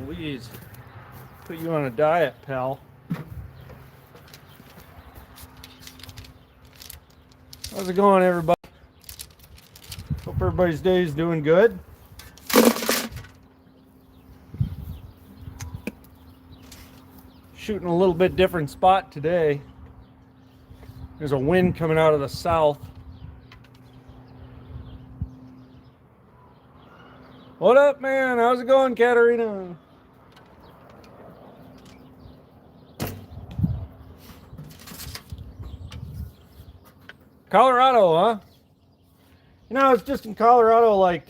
Louise. Put you on a diet, pal. How's it going, everybody? Hope everybody's day is doing good. Shooting a little bit different spot today. There's a wind coming out of the south. What up, man? How's it going, Katerina? Colorado, huh? You know, I was just in Colorado like,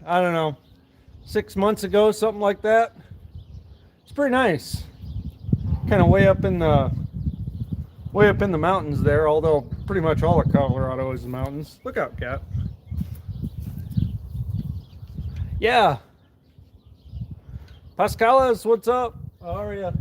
I don't know, 6 months ago, something like that. It's pretty nice. Kind of way up in the mountains there, although pretty much all of Colorado is the mountains. Look out, cat. Yeah. Pascalas, what's up? How are you?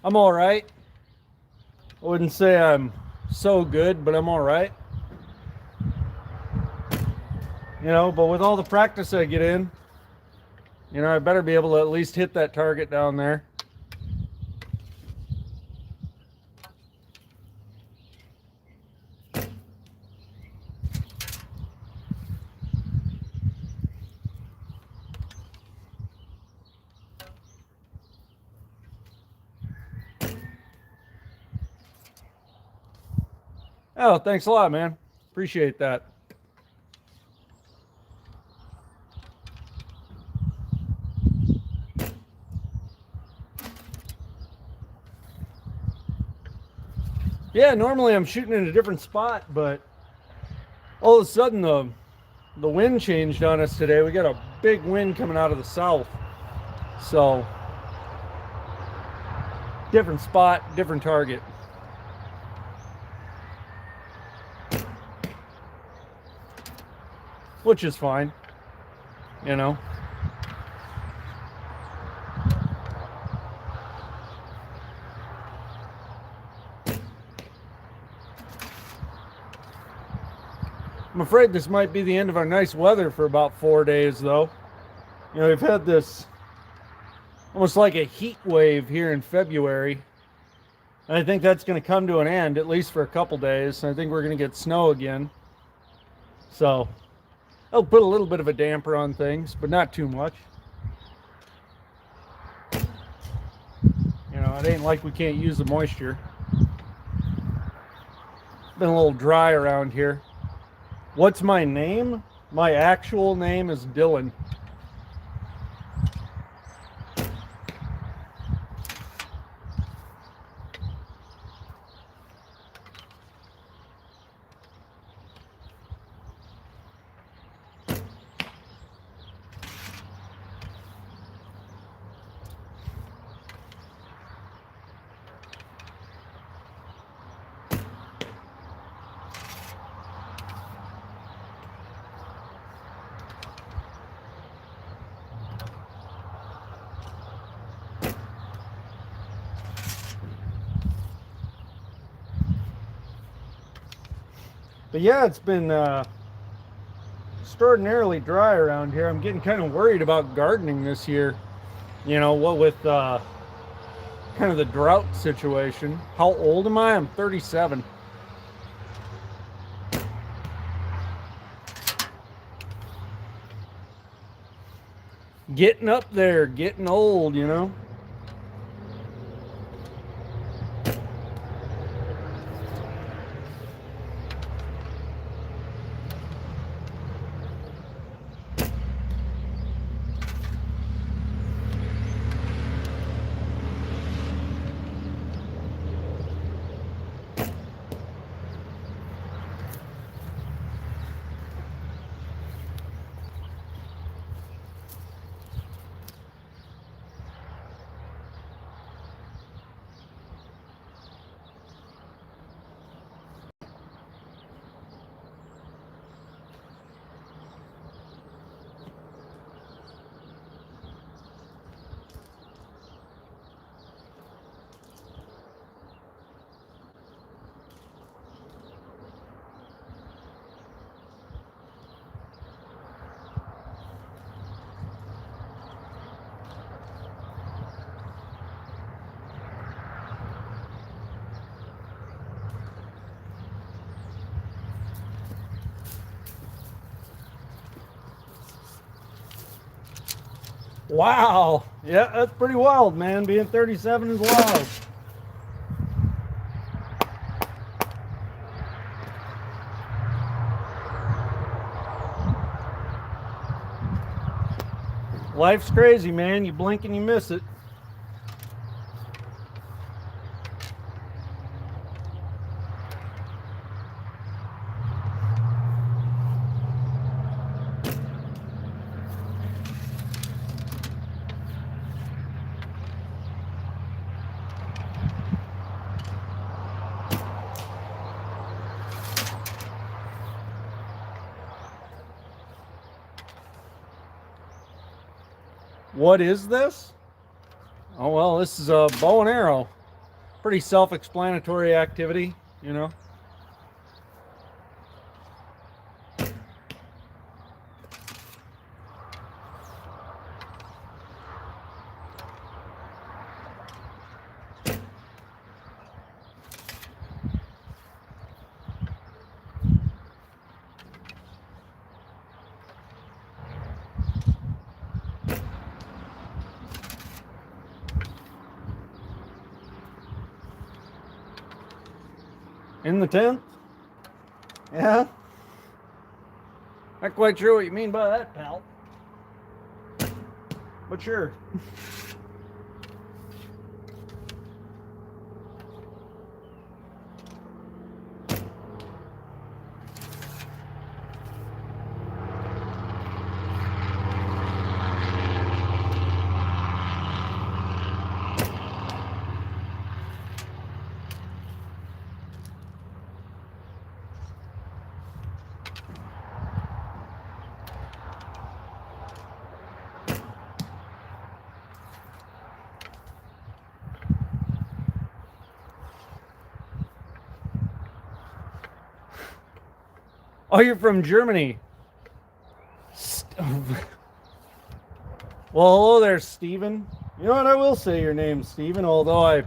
I'm all right. I wouldn't say I'm so good, but I'm all right. You know, but with all the practice I get in, you know, I better be able to at least hit that target down there. Oh, thanks a lot, man. Appreciate that. Yeah, normally I'm shooting in a different spot, but all of a sudden the wind changed on us today. We got a big wind coming out of the south. So, different spot, different target. Which is fine, you know. I'm afraid this might be the end of our nice weather for about 4 days, though. You know, we've had this almost like a heat wave here in February. And I think that's going to come to an end, at least for a couple days. I think we're going to get snow again. So, it'll put a little bit of a damper on things, but not too much. You know, it ain't like we can't use the moisture. Been a little dry around here. What's my name? My actual name is Dylan. But yeah, it's been extraordinarily dry around here. I'm getting kind of worried about gardening this year. You know, what with kind of the drought situation. How old am I? I'm 37. Getting up there, getting old, you know. Wow. Yeah, that's pretty wild, man. Being 37 is wild. Life's crazy, man. You blink and you miss it. What is this? Oh, well, this is a bow and arrow. Pretty self-explanatory activity, you know. In the 10th? Yeah. Not quite sure what you mean by that, pal. But sure. Oh, you're from Germany. Well, hello there, Steven. You know what? I will say your name, Steven, although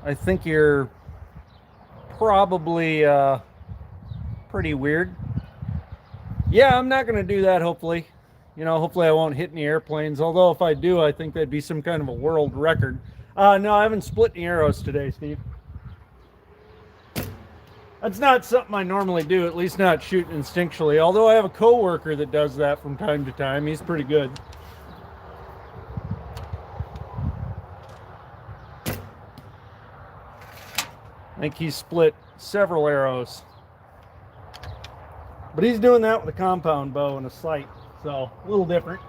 I think you're probably pretty weird. Yeah, I'm not going to do that, hopefully. You know, hopefully I won't hit any airplanes. Although if I do, I think that'd be some kind of a world record. No, I haven't split any arrows today, Steve. That's not something I normally do, at least not shoot instinctually. Although I have a coworker that does that from time to time. He's pretty good. I think he split several arrows. But he's doing that with a compound bow and a sight, so a little different.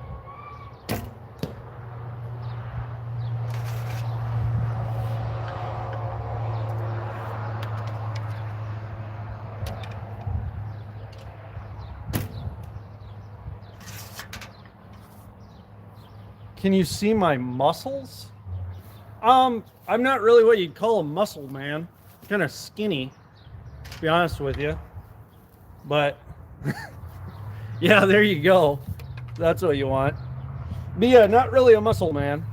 Can you see my muscles? I'm not really what you'd call a muscle man. Kind of skinny, to be honest with you. But yeah, there you go. That's what you want. But yeah, not really a muscle man.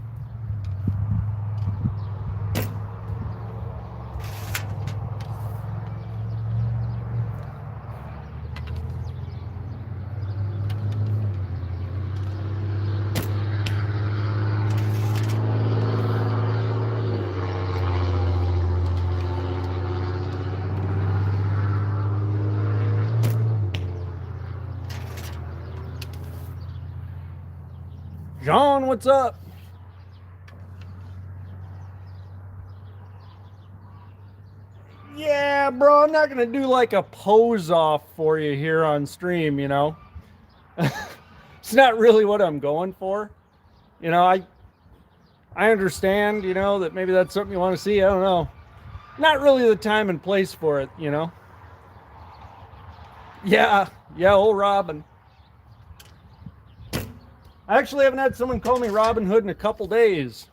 John, what's up? Yeah, bro, I'm not gonna do like a pose off for you here on stream, you know. It's not really what I'm going for. You know, I understand, you know, that maybe that's something you want to see. I don't know. Not really the time and place for it, you know. Yeah, old Robin. I actually haven't had someone call me Robin Hood in a couple days.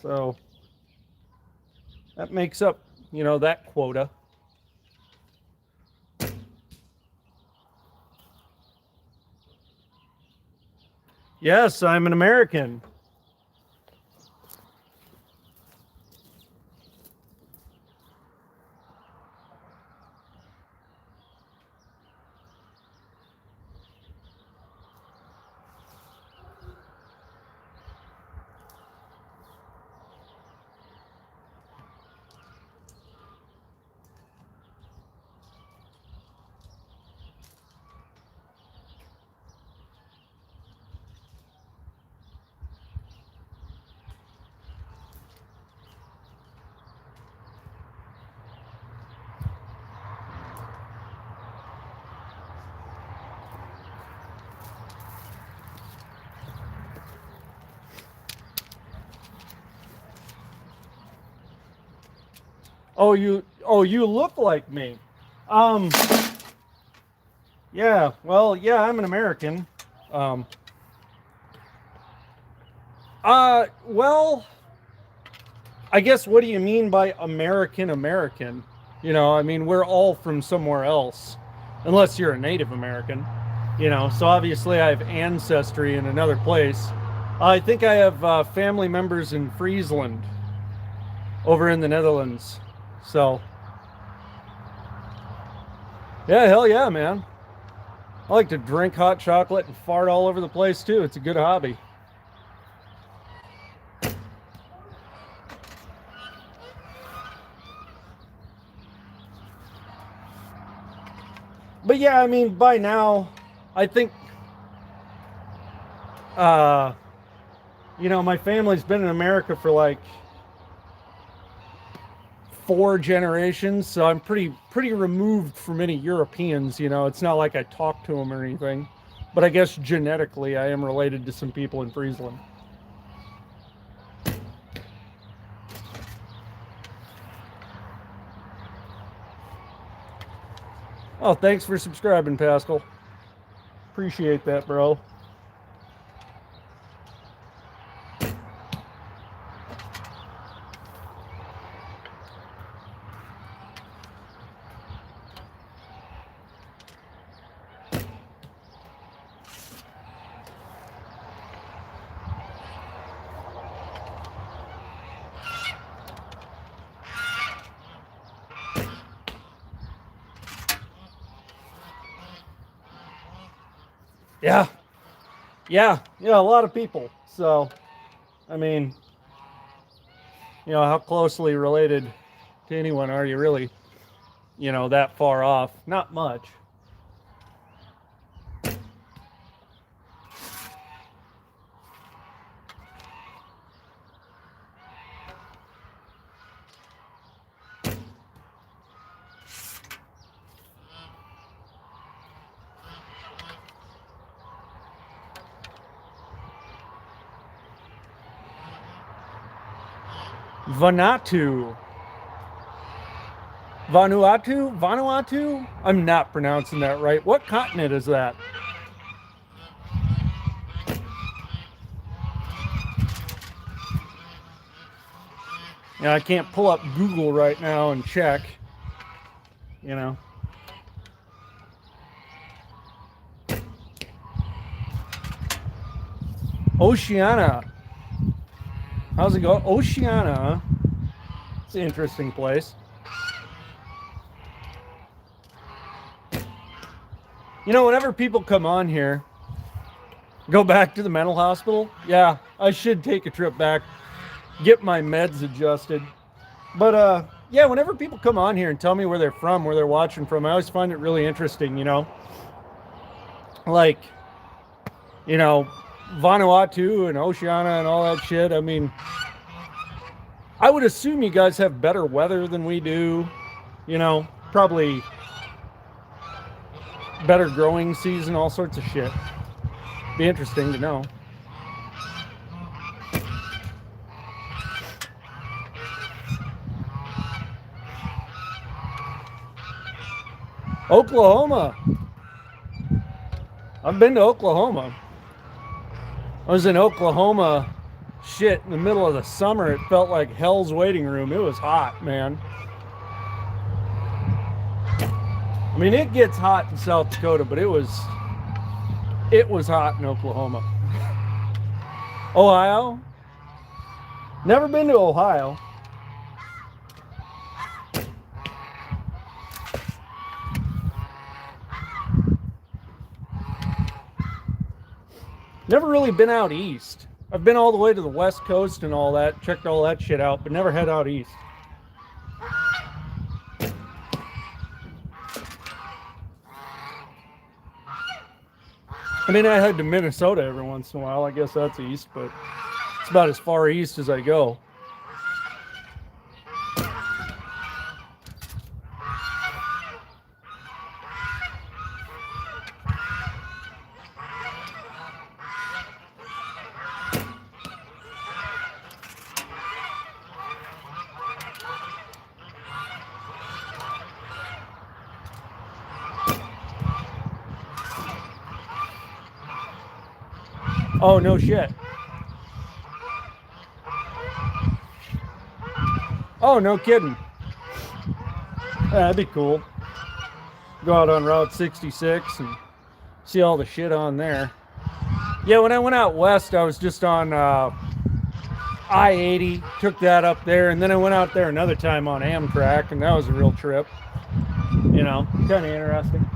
So that makes up, you know, that quota. Yes, I'm an American. you look like me. Um, yeah, well, yeah, I'm an American. Um, well, I guess what do you mean by American American? You know, I mean, we're all from somewhere else, unless you're a Native American, you know, so obviously I have ancestry in another place. I think I have family members in Friesland over in the Netherlands. So, yeah, hell yeah, man. I like to drink hot chocolate and fart all over the place too. It's a good hobby. But yeah, I mean, by now, I think, uh, you know, my family's been in America for like 4 generations, so I'm pretty removed from any Europeans. You know, it's not like I talk to them or anything. But I guess genetically, I am related to some people in Friesland. Oh, thanks for subscribing, Pascal. Appreciate that, bro. Yeah. Yeah, a lot of people. So, I mean, you know, how closely related to anyone are you really, you know, that far off? Not much. Vanuatu. Vanuatu? I'm not pronouncing that right. What continent is that? Yeah, I can't pull up Google right now and check, you know. Oceania. How's it go? Oceania. It's an interesting place. You know, whenever people come on here, go back to the mental hospital. Yeah, I should take a trip back, get my meds adjusted. But yeah, whenever people come on here and tell me where they're from, where they're watching from, I always find it really interesting, you know. Like, you know, Vanuatu and Oceania and all that shit. I mean, I would assume you guys have better weather than we do, you know, probably better growing season, all sorts of shit. Be interesting to know. Oklahoma. I've been to Oklahoma. I was in Oklahoma, shit, in the middle of the summer. It felt like hell's waiting room. It was hot, man. I mean, it gets hot in South Dakota, but it was hot in Oklahoma. Ohio? Never been to Ohio. Never really been out east. I've been all the way to the West Coast and all that, checked all that shit out, but never head out east. I mean, I head to Minnesota every once in a while. I guess that's east, but it's about as far east as I go. Oh, no shit. Oh, no kidding. That'd be cool. Go out on Route 66 and see all the shit on there. Yeah, when I went out west, I was just on I-80, took that up there, and then I went out there another time on Amtrak, and that was a real trip. You know, kind of interesting.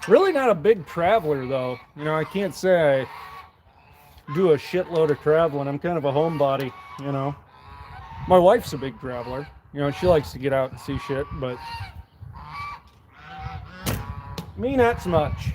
Really not a big traveler, though. You know, I can't say I do a shitload of traveling. I'm kind of a homebody, you know. My wife's a big traveler. You know, she likes to get out and see shit, but me, not so much.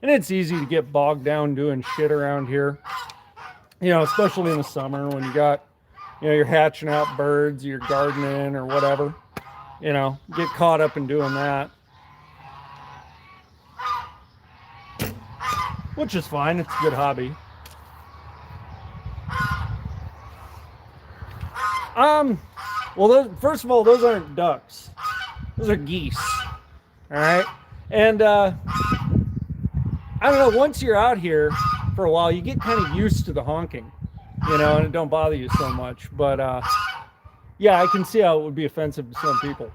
And it's easy to get bogged down doing shit around here. You know, especially in the summer when you got, you know, you're hatching out birds, you're gardening or whatever. You know, get caught up in doing that. Which is fine, it's a good hobby. Well, first of all, those aren't ducks. Those are geese. All right. And I don't know, once you're out here for a while, you get kind of used to the honking, you know, and it don't bother you so much. But yeah, I can see how it would be offensive to some people.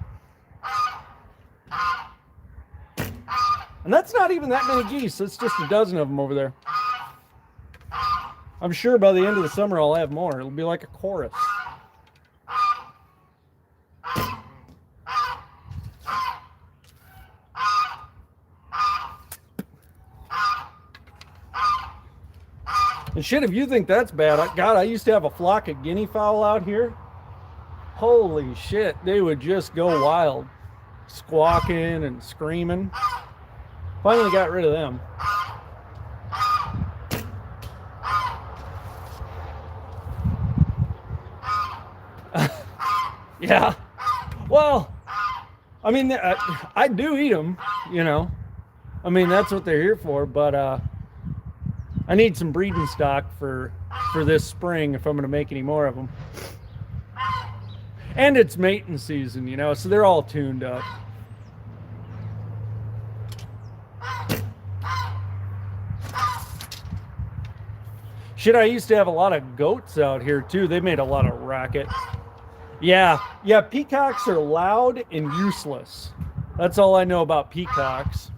And that's not even that many geese. It's just a dozen of them over there. I'm sure by the end of the summer I'll have more. It'll be like a chorus. And shit, if you think that's bad, God, I used to have a flock of guinea fowl out here. Holy shit, they would just go wild, squawking and screaming. Finally got rid of them. Yeah. Well, I mean, I do eat them, you know. I mean, that's what they're here for, but I need some breeding stock for this spring if I'm going to make any more of them. And it's mating season, you know, so they're all tuned up. Shit, I used to have a lot of goats out here too. They made a lot of racket. Yeah, peacocks are loud and useless. That's all I know about peacocks.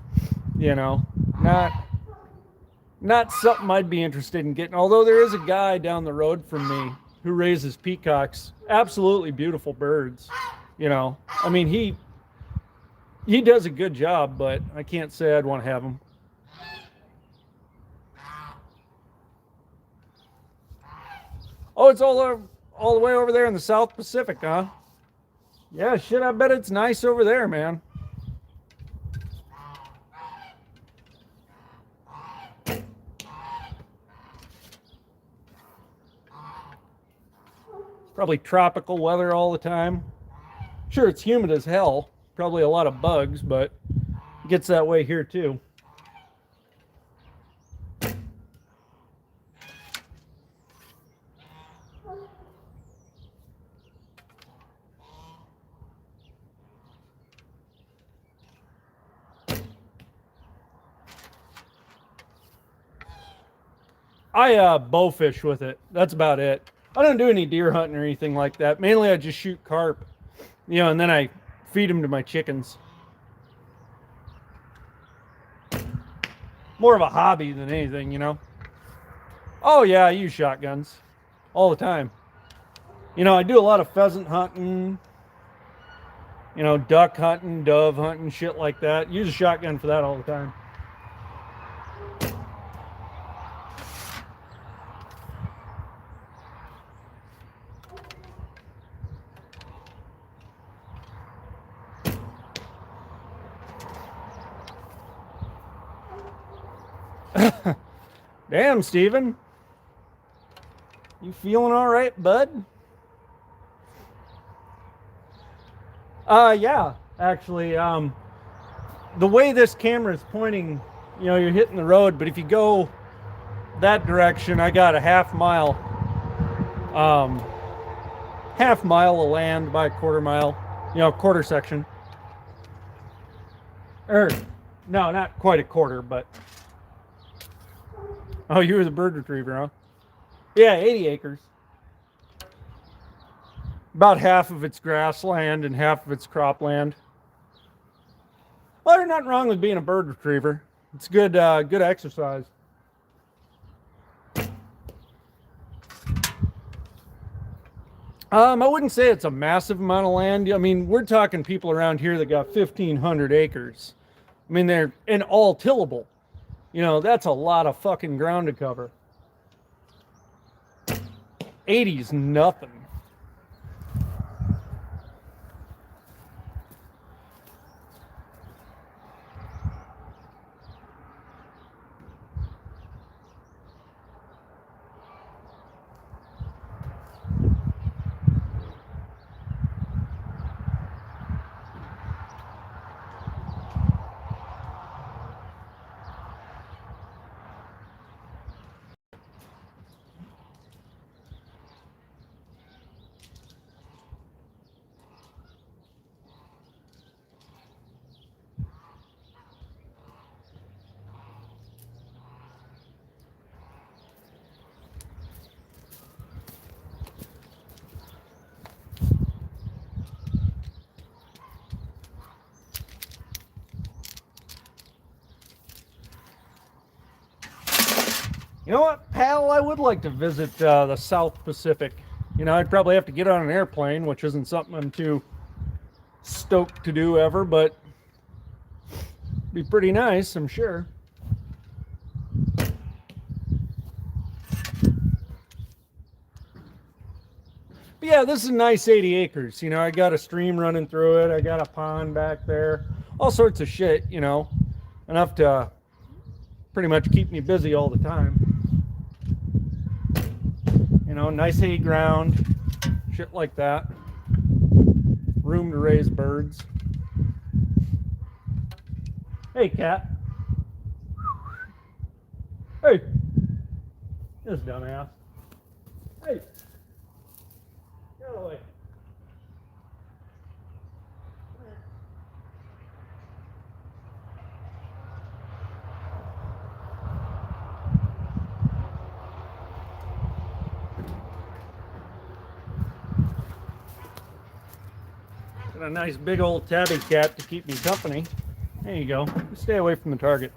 You know, not something I'd be interested in getting. Although there is a guy down the road from me who raises peacocks. Absolutely beautiful birds. You know, I mean, he does a good job, but I can't say I'd want to have him. Oh, it's all the way over there in the South Pacific, huh? Yeah, shit, I bet it's nice over there, man. Probably tropical weather all the time. Sure, it's humid as hell. Probably a lot of bugs, but it gets that way here too. I bowfish with it. That's about it. I don't do any deer hunting or anything like that. Mainly I just shoot carp, and then I feed them to my chickens. More of a hobby than anything. Oh yeah, I use shotguns all the time. I do a lot of pheasant hunting, duck hunting, dove hunting, shit like that. Use a shotgun for that all the time. Damn, Steven. You feeling all right, bud? Yeah, actually, the way this camera is pointing, you're hitting the road, but if you go that direction, I got a half mile of land by a quarter mile, quarter section. No, not quite a quarter, but. Oh, you were the bird retriever, huh? Yeah, 80 acres. About half of it's grassland and half of it's cropland. Well, there's nothing wrong with being a bird retriever. It's good exercise. I wouldn't say it's a massive amount of land. I mean, we're talking people around here that got 1,500 acres. I mean, they're all tillable. That's a lot of fucking ground to cover. 80's nothing. You know what, pal? I would like to visit the South Pacific. I'd probably have to get on an airplane, which isn't something I'm too stoked to do ever, but it'd be pretty nice, I'm sure. But yeah, this is a nice 80 acres. I got a stream running through it. I got a pond back there. All sorts of shit, enough to pretty much keep me busy all the time. Nice hay ground, shit like that. Room to raise birds. Hey, cat. Hey. This dumbass. Hey. Get away. Got a nice big old tabby cat to keep me company. There you go. Stay away from the target.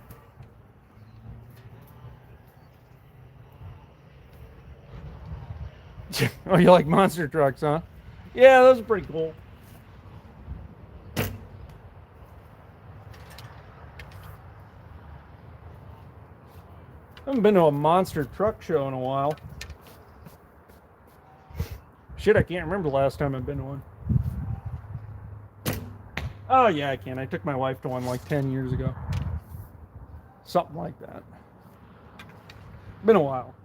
Oh, you like monster trucks, huh? Yeah, those are pretty cool. I haven't been to a monster truck show in a while. Shit, I can't remember the last time I've been to one. Oh, yeah, I can. I took my wife to one like 10 years ago. Something like that. Been a while.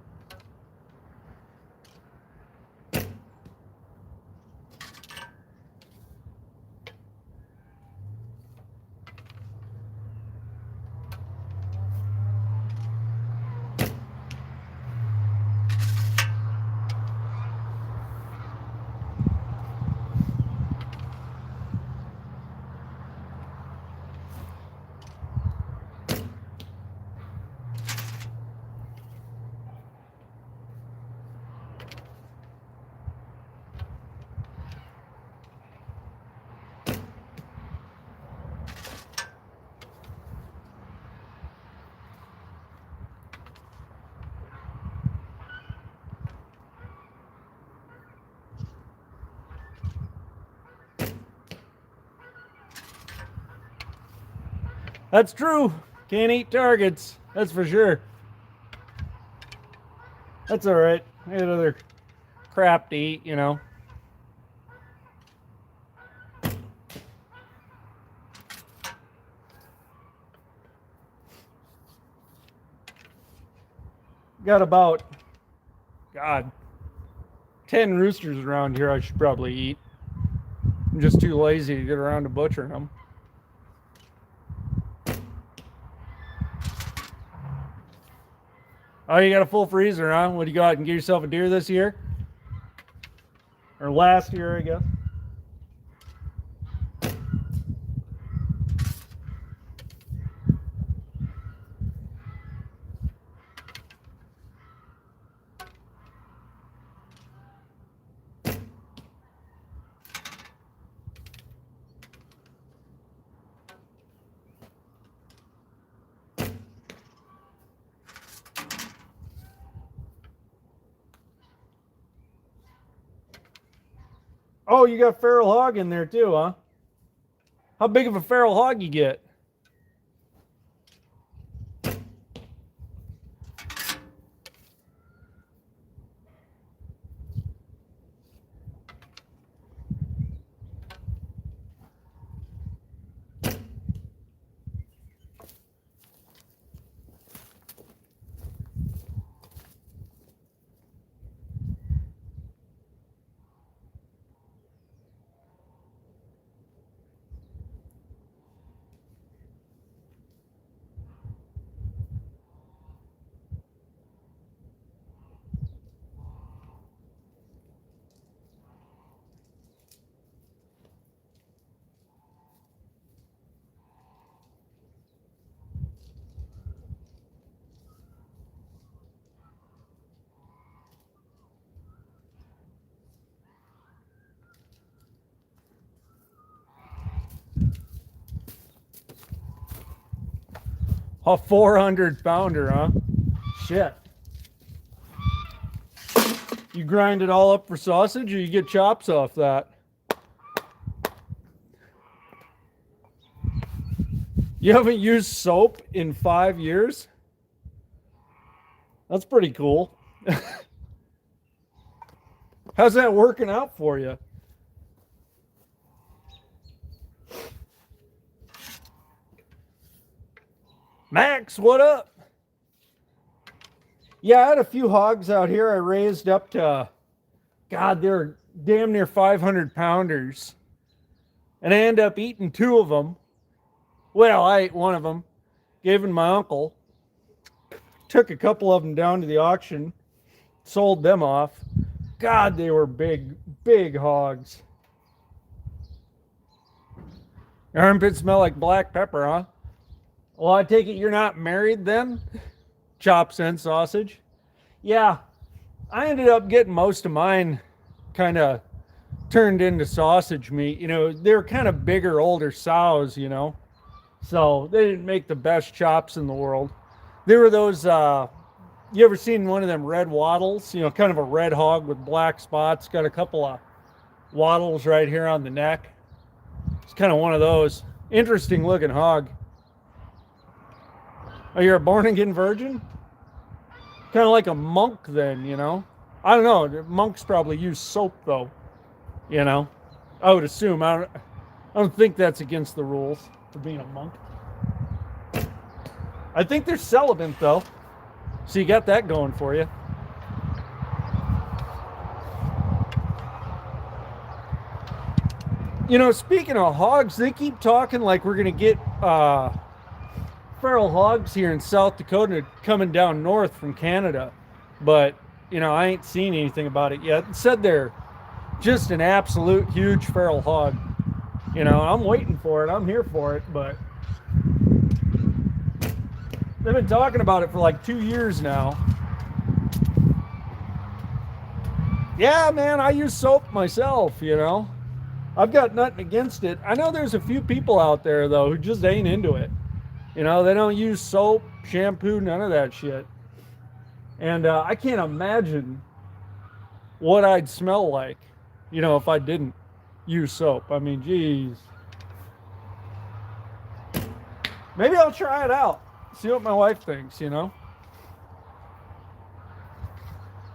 That's true. Can't eat targets. That's for sure. That's all right. I had other crap to eat, you know. Got about, God, 10 roosters around here I should probably eat. I'm just too lazy to get around to butchering them. Oh, you got a full freezer, huh? What do you go out and get yourself a deer this year? Or last year, I guess. Oh, you got feral hog in there too, huh? How big of a feral hog you get? A 400 pounder, huh? Shit. You grind it all up for sausage or you get chops off that? You haven't used soap in 5 years? That's pretty cool. How's that working out for you? Max, what up? Yeah, I had a few hogs out here I raised up to, God, they're damn near 500 pounders. And I ended up eating 2 of them. Well, I ate 1 of them, gave them to my uncle, took a couple of them down to the auction, sold them off. God, they were big, big hogs. Your armpits smell like black pepper, huh? Well, I take it you're not married then? Chops and sausage? Yeah, I ended up getting most of mine kind of turned into sausage meat. You know, they were kind of bigger, older sows, you know. So they didn't make the best chops in the world. They were those, you ever seen one of them red wattles? You know, kind of a red hog with black spots. Got a couple of wattles right here on the neck. It's kind of one of those. Interesting looking hog. Oh, you're a born-again virgin? Kind of like a monk then, you know? I don't know. Monks probably use soap, though. You know? I would assume. I don't think that's against the rules for being a monk. I think they're celibate, though. So you got that going for you. You know, speaking of hogs, they keep talking like we're going to get feral hogs here in South Dakota coming down north from Canada. But, you know, I ain't seen anything about it yet. It said they're just an absolute huge feral hog. You know, I'm waiting for it. I'm here for it, but they've been talking about it for like 2 years now. Yeah, man, I use soap myself, you know. I've got nothing against it. I know there's a few people out there, though, who just ain't into it. You know, they don't use soap, shampoo, none of that shit. And I can't imagine what I'd smell like, you know, if I didn't use soap. I mean, geez. Maybe I'll try it out. See what my wife thinks, you know?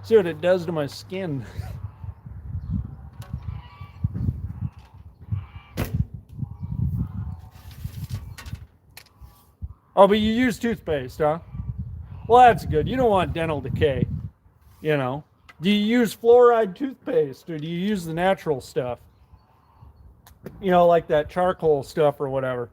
See what it does to my skin. Oh, but you use toothpaste, huh? Well, that's good. You don't want dental decay, you know? Do you use fluoride toothpaste or do you use the natural stuff? You know, like that charcoal stuff or whatever.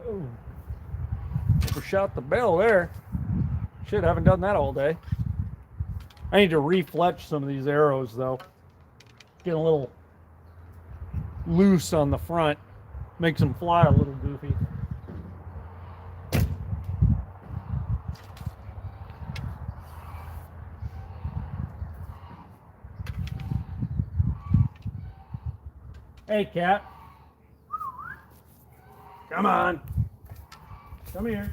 Oh, overshot the bell there. Shit, haven't done that all day. I need to refletch some of these arrows though. Getting a little loose on the front. Makes them fly a little goofy. Hey, cat. Come on. Come here.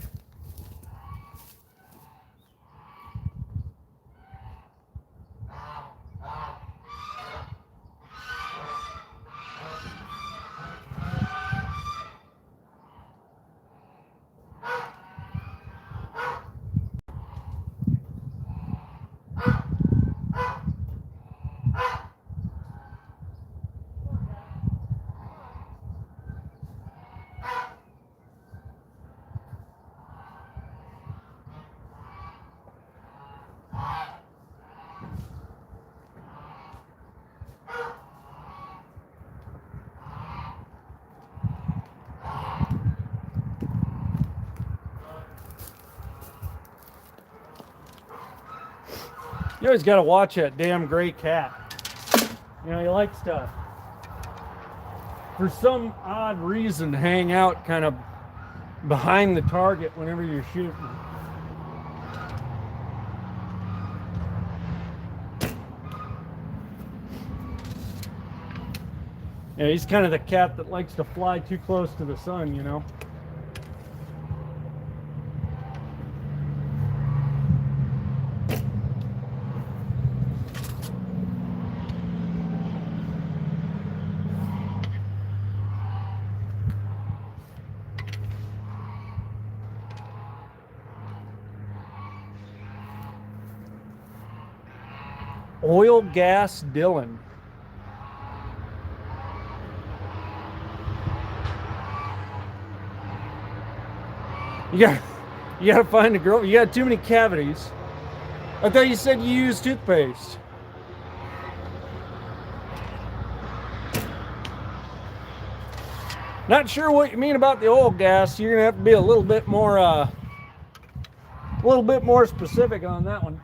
You always got to watch that damn gray cat. You know, he likes to, for some odd reason, hang out kind of behind the target whenever you're shooting. Yeah, he's kind of the cat that likes to fly too close to the sun, you know. Oil Gas Dylan. You gotta find a girl. You got too many cavities. I thought you said you use toothpaste. Not sure what you mean about the oil gas. You're gonna have to be a little bit more specific on that one.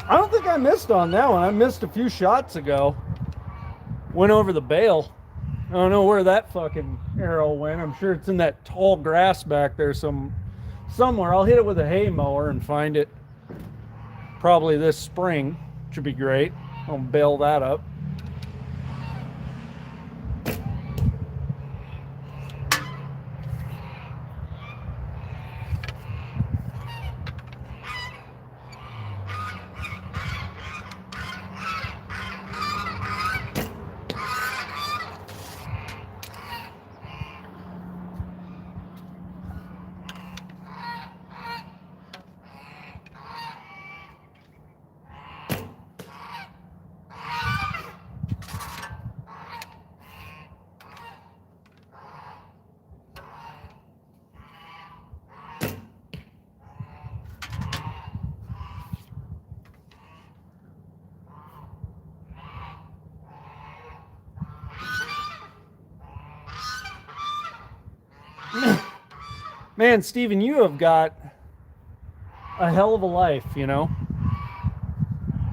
I don't think I missed on that one. I missed a few shots ago. Went over the bale. I don't know where that fucking arrow went. I'm sure it's in that tall grass back there somewhere. I'll hit it with a hay mower and find it probably this spring, which would be great. I'll bale that up. Man, Stephen, you have got a hell of a life, you know.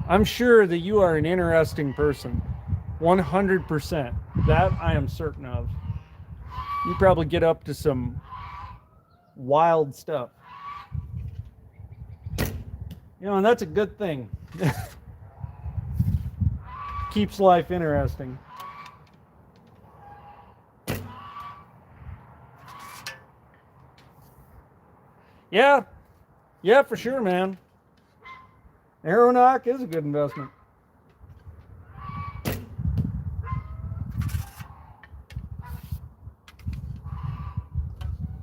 I'm sure that you are an interesting person. 100%. That I am certain of. You probably get up to some wild stuff. You know, and that's a good thing. Keeps life interesting. Yeah. Yeah, for sure, man. Aeronaut is a good investment.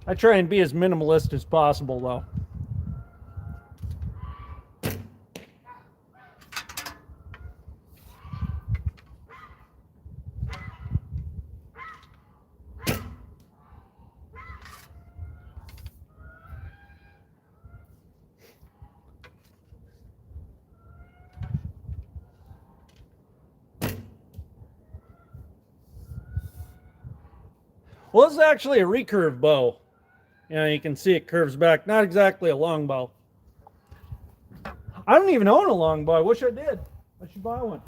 I try and be as minimalist as possible, though. Well, this is actually a recurve bow. You know, you can see it curves back. Not exactly a long bow. I don't even own a long bow. I wish I did. I should buy one.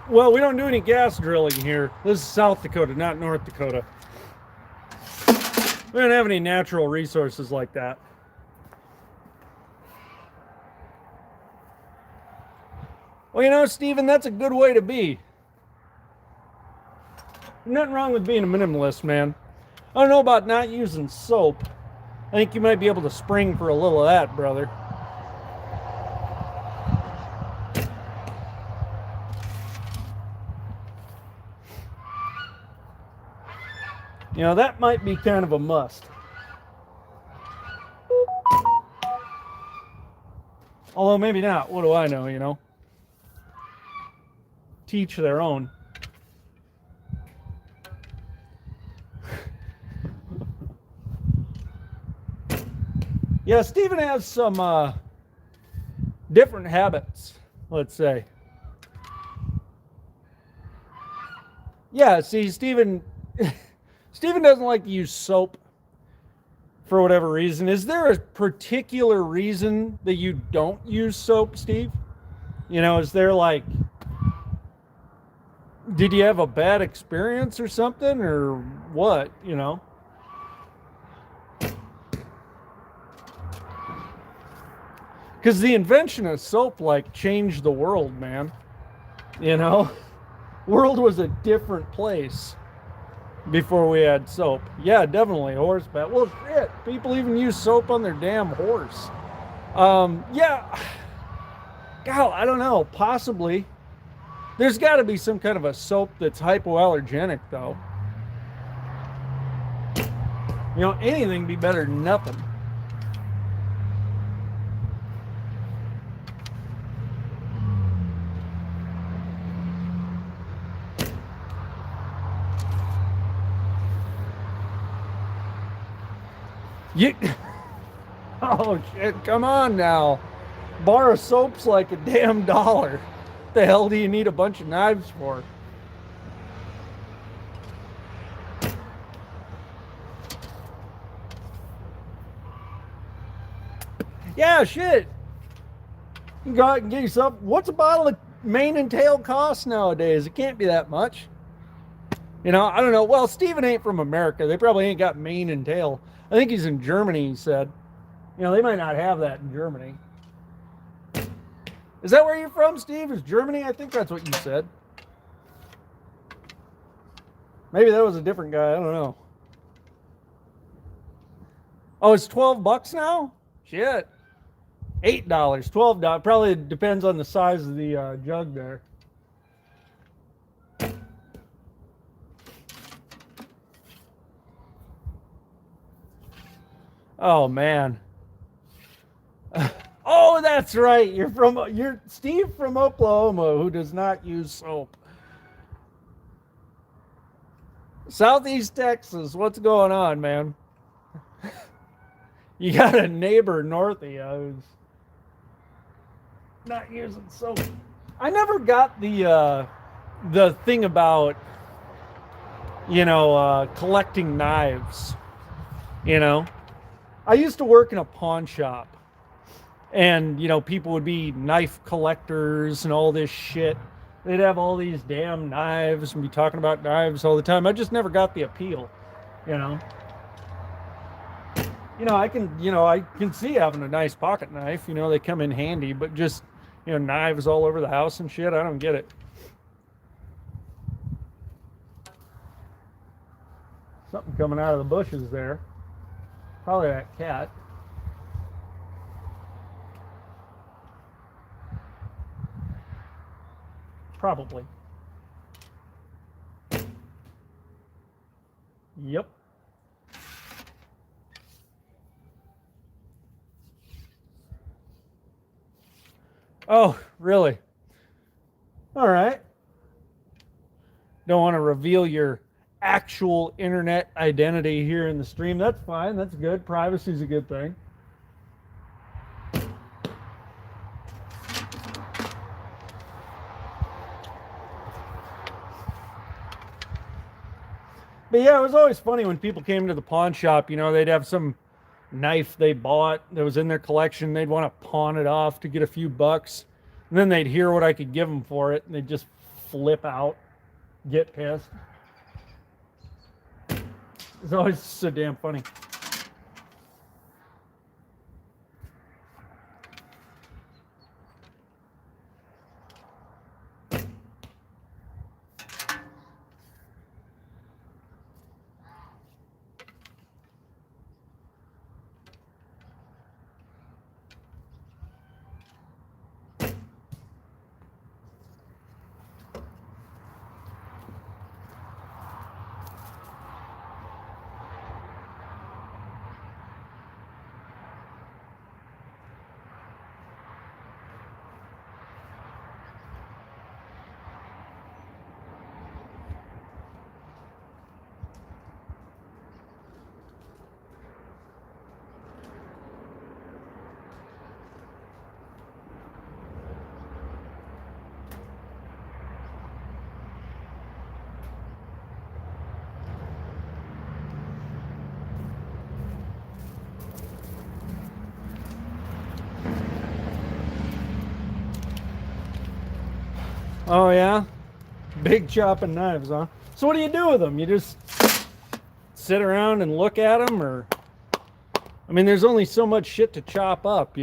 Well, we don't do any gas drilling here. This is South Dakota, not North Dakota. We don't have any natural resources like that. Well, you know, Stephen, that's a good way to be. Nothing wrong with being a minimalist, man. I don't know about not using soap. I think you might be able to spring for a little of that, brother. You know, that might be kind of a must. Although maybe not. What do I know, you know? Teach their own. Yeah, Stephen has some different habits, let's say. Yeah, see, Stephen doesn't like to use soap for whatever reason. Is there a particular reason that you don't use soap, Steve? You know, is there like, did you have a bad experience or something, or what, you know? Because the invention of soap, like, changed the world, man. You know? World was a different place before we had soap. Yeah, definitely horseback. Well, shit, people even use soap on their damn horse. Yeah. God, I don't know. Possibly. There's got to be some kind of a soap that's hypoallergenic, though. You know, anything be better than nothing. Oh shit, come on now. Bar of soap's like a damn $1. The hell do you need a bunch of knives for? Yeah, shit. You can go out and get yourself, what's a bottle of mane and tail cost nowadays? It can't be that much. You know, I don't know. Well, Stephen ain't from America. They probably ain't got mane and tail. I think he's in Germany, he said. You know, they might not have that in Germany. Is that where you're from, Steve? Is Germany? I think that's what you said. Maybe that was a different guy. I don't know. Oh, it's $12 now? Shit. $8, $12. Probably depends on the size of the jug there. Oh man. Oh, that's right. You're Steve from Oklahoma who does not use soap. Southeast Texas, what's going on, man? You got a neighbor north of you who's not using soap. I never got the thing about, collecting knives. I used to work in a pawn shop, and people would be knife collectors and all this shit. They'd have all these damn knives and be talking about knives all the time. I just never got the appeal. I can see having a nice pocket knife. They come in handy, but just knives all over the house and shit, I don't get it. Something coming out of the bushes there. Probably that cat. Probably. Yep. Oh, really? All right. Don't want to reveal your actual internet identity here in the stream. That's fine. That's good. Privacy is a good thing. But yeah, it was always funny when people came to the pawn shop. They'd have some knife they bought that was in their collection. They'd want to pawn it off to get a few bucks. And then they'd hear what I could give them for it, and they'd just flip out, get pissed. It's always so damn funny. Oh yeah? Big chopping knives, huh? So what do you do with them? You just sit around and look at them, or... I mean, there's only so much shit to chop up,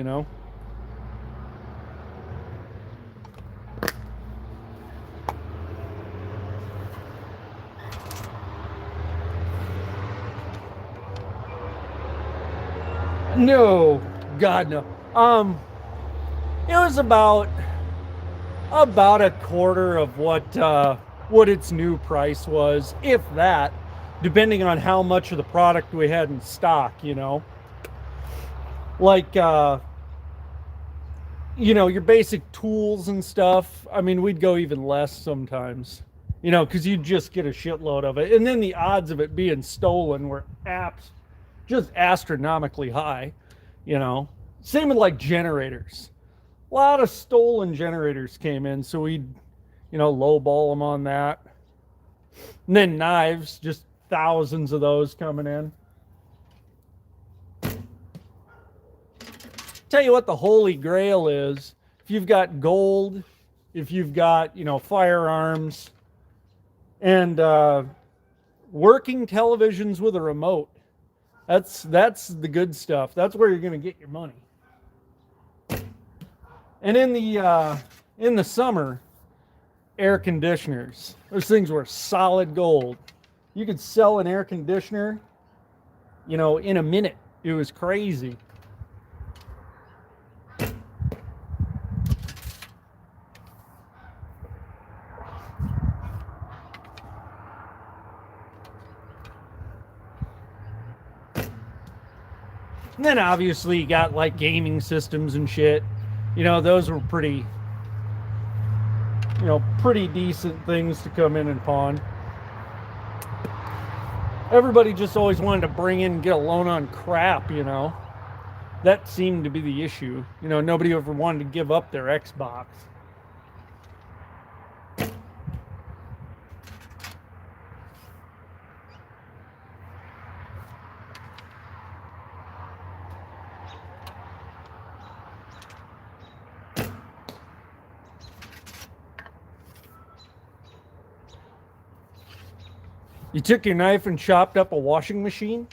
No, God no. It was about a quarter of what its new price was, if that, depending on how much of the product we had in stock. Like your basic tools and stuff. I mean, we'd go even less sometimes, because you'd just get a shitload of it, and then the odds of it being stolen were just astronomically high. Same with like generators. A lot of stolen generators came in, so we'd lowball them on that. And then knives, just thousands of those coming in. Tell you what the holy grail is: if you've got gold, if you've got firearms, and working televisions with a remote, that's the good stuff. That's where you're going to get your money. And in the summer, air conditioners. Those things were solid gold. You could sell an air conditioner, you know, in a minute. It was crazy. And then obviously you got like gaming systems and shit. You know, those were pretty, you know, pretty decent things to come in and pawn. Everybody just always wanted to bring in and get a loan on crap, you know. That seemed to be the issue. You know, nobody ever wanted to give up their Xbox. You took your knife and chopped up a washing machine?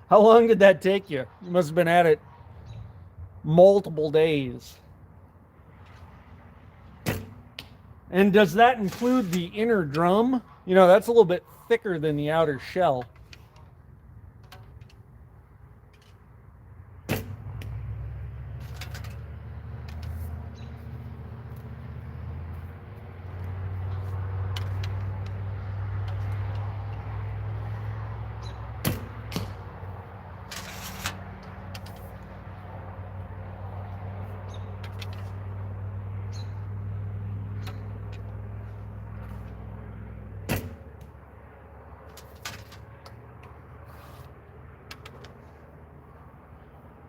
How long did that take you? You must have been at it multiple days. And does that include the inner drum? You know, that's a little bit thicker than the outer shell.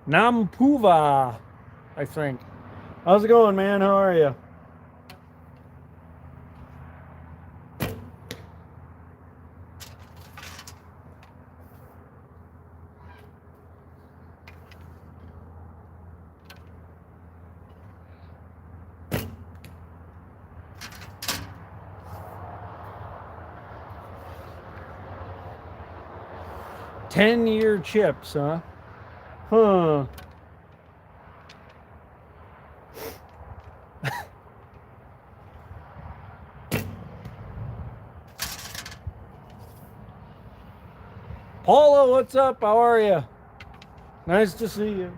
Nampuva, I think. How's it going, man? How are you? Ten-year chips, huh? Huh. Paula, what's up? How are you? Nice to see you.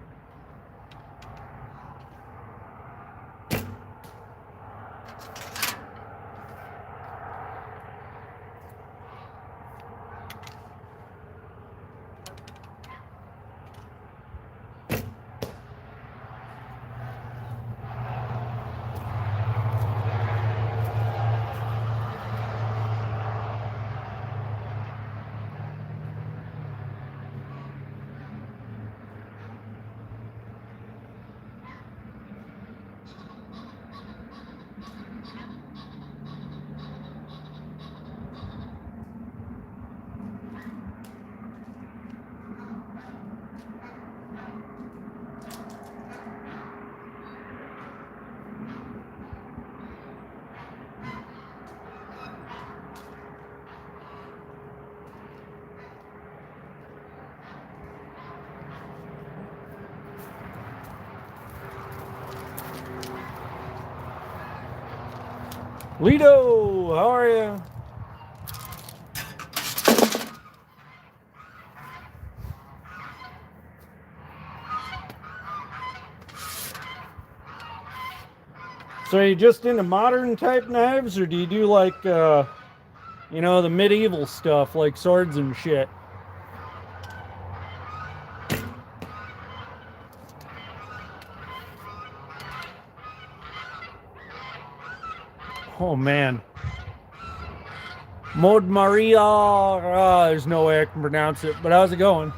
Lido, how are you? So are you just into modern type knives, or do you do like, you know, the medieval stuff, like swords and shit? Oh, man. Mod Maria, there's no way I can pronounce it, but how's it going?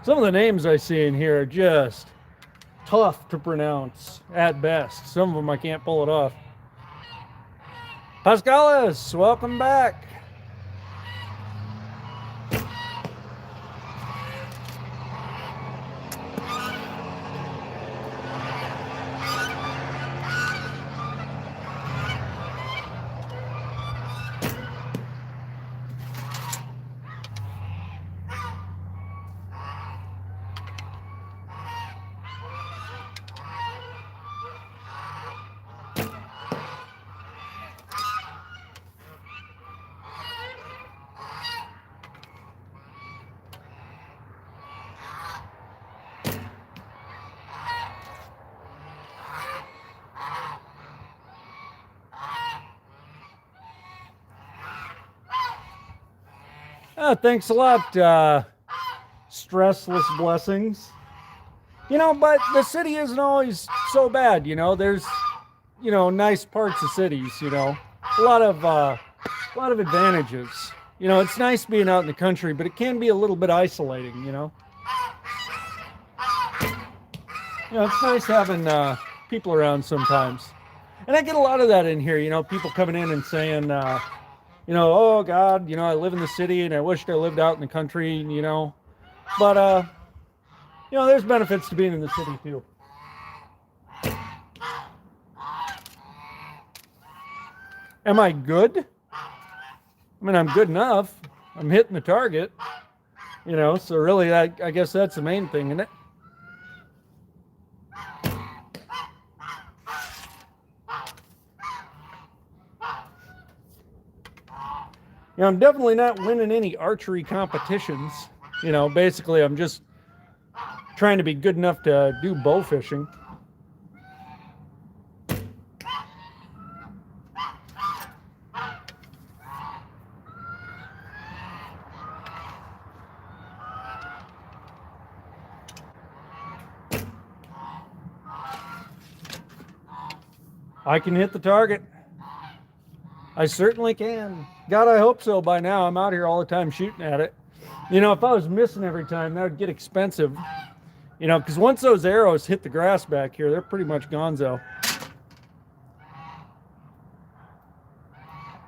Some of the names I see in here are just tough to pronounce at best. Some of them I can't pull it off. Pascalis, welcome back. Thanks a lot. Stressless blessings. But the city isn't always so bad. There's nice parts of cities. A lot of advantages. It's nice being out in the country, but it can be a little bit isolating. It's nice having people around sometimes. And I get a lot of that in here, people coming in and saying, oh God, I live in the city and I wished I lived out in the country, But, there's benefits to being in the city too. Am I good? I mean, I'm good enough. I'm hitting the target, so really, I guess that's the main thing, isn't it? I'm definitely not winning any archery competitions. Basically, I'm just trying to be good enough to do bow fishing. I can hit the target. I certainly can. God, I hope so by now. I'm out here all the time shooting at it. If I was missing every time, that would get expensive. Because once those arrows hit the grass back here, they're pretty much gonzo.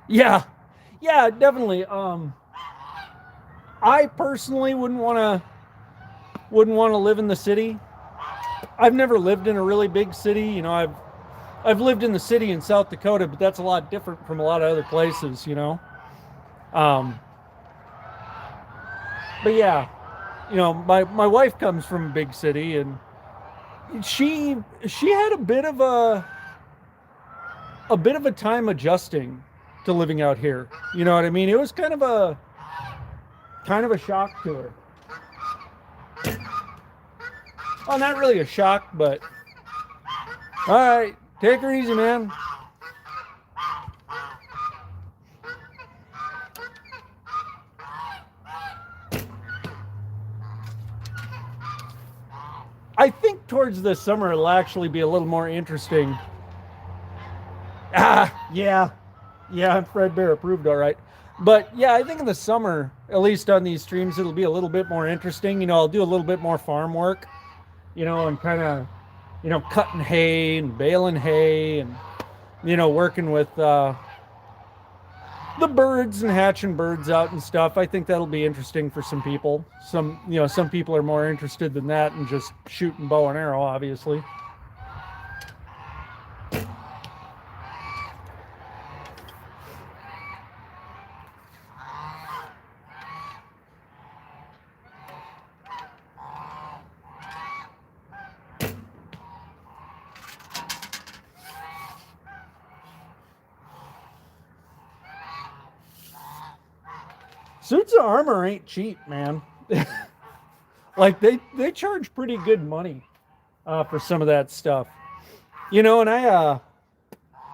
Yeah, definitely. I personally wouldn't want to live in the city. I've never lived in a really big city. I've lived in the city in South Dakota, but that's a lot different from a lot of other places. But yeah, my wife comes from a big city, and she had a bit of a time adjusting to living out here. You know what I mean? It was kind of a shock to her. Well, not really a shock, but all right, take her easy, man. I think towards the summer it'll actually be a little more interesting. Yeah, Fred Bear approved, all right. But yeah, I think in the summer, at least on these streams, it'll be a little bit more interesting. I'll do a little bit more farm work, and kind of, cutting hay and baling hay and, working with the birds and hatching birds out and stuff. I think that'll be interesting for some people. Some people are more interested than that and just shooting bow and arrow, obviously. Suits of armor ain't cheap, man. Like they charge pretty good money for some of that stuff. And I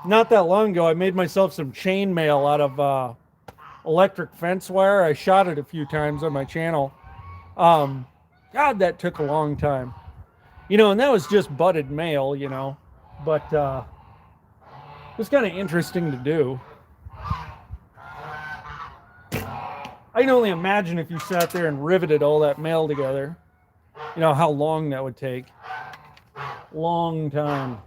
not that long ago I made myself some chainmail out of electric fence wire. I shot it a few times on my channel. God, that took a long time. And that was just budded mail, but it was kind of interesting to do. I can only imagine if you sat there and riveted all that mail together, how long that would take. Long time.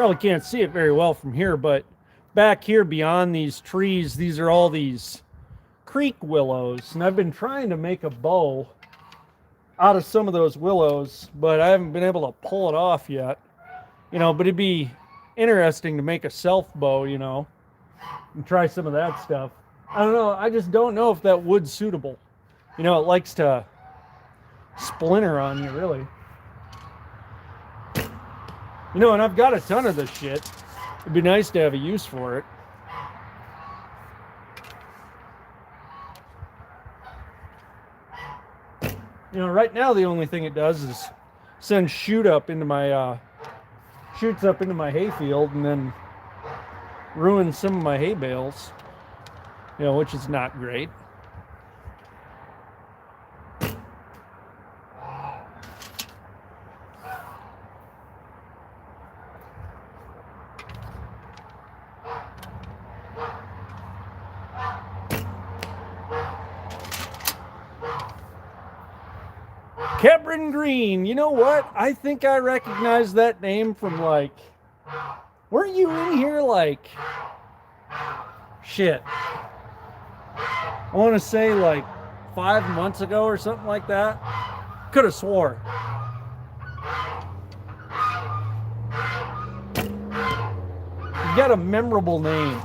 Probably can't see it very well from here, but back here beyond these trees, these are all these creek willows. And I've been trying to make a bow out of some of those willows, but I haven't been able to pull it off yet. You know, but it'd be interesting to make a self bow, you know, and try some of that stuff. I don't know. I just don't know if that wood's suitable. You know, it likes to splinter on you, really. You know, and I've got a ton of this shit. It'd be nice to have a use for it. You know, right now the only thing it does is send shoots up into my hayfield and then ruin some of my hay bales. You know, which is not great. Kebrin Green, you know what? I think I recognize that name from, like, weren't you in here, like, shit, I want to say like 5 months ago or something like that? Could have swore. You got a memorable name.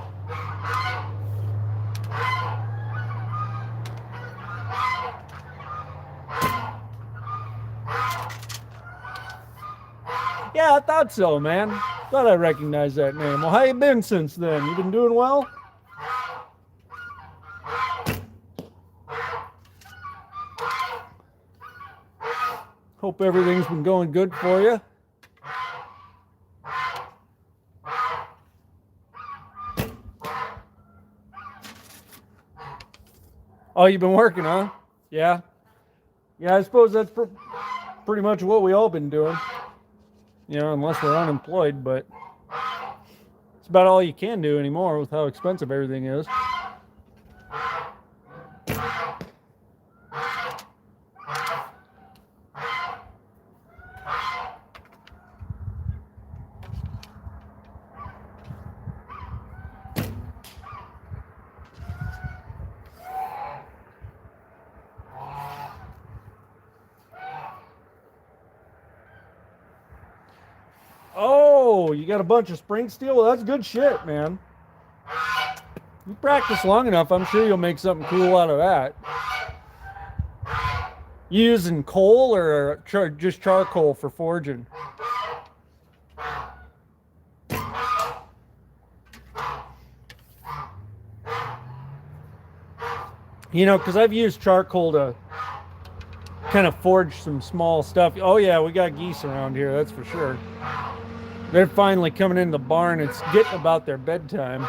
Yeah, I thought so, man. Thought I recognized that name. Well, how you been since then? You been doing well? Hope everything's been going good for you. Oh, you've been working, huh? Yeah. Yeah, I suppose that's pretty much what we all been doing. You know, unless we're unemployed, but it's about all you can do anymore with how expensive everything is. Oh, you got a bunch of spring steel? Well, that's good shit, man. You practice long enough, I'm sure you'll make something cool out of that. You using coal or just charcoal for forging? You know, because I've used charcoal to kind of forge some small stuff. Oh yeah, we got geese around here, that's for sure. They're finally coming in the barn. It's getting about their bedtime.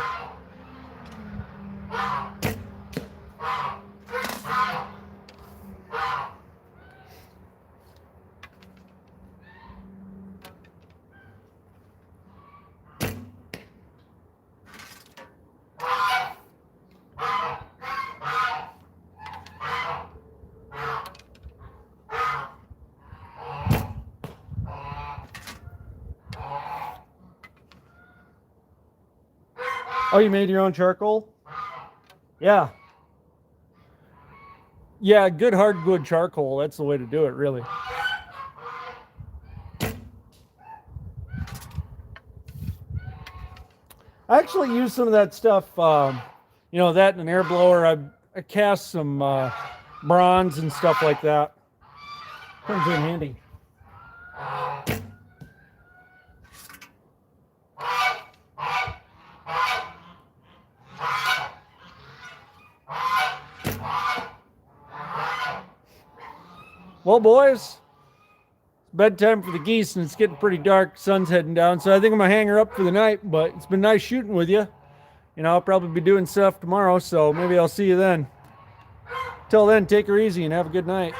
Oh, you made your own charcoal? Yeah. Yeah, good hardwood charcoal. That's the way to do it, really. I actually use some of that stuff, you know, that and an air blower. I cast some bronze and stuff like that. Comes in handy. Well, boys, it's bedtime for the geese, and it's getting pretty dark. Sun's heading down, so I think I'm going to hang her up for the night, but it's been nice shooting with you. You know, I'll probably be doing stuff tomorrow, so maybe I'll see you then. Till then, take her easy and have a good night.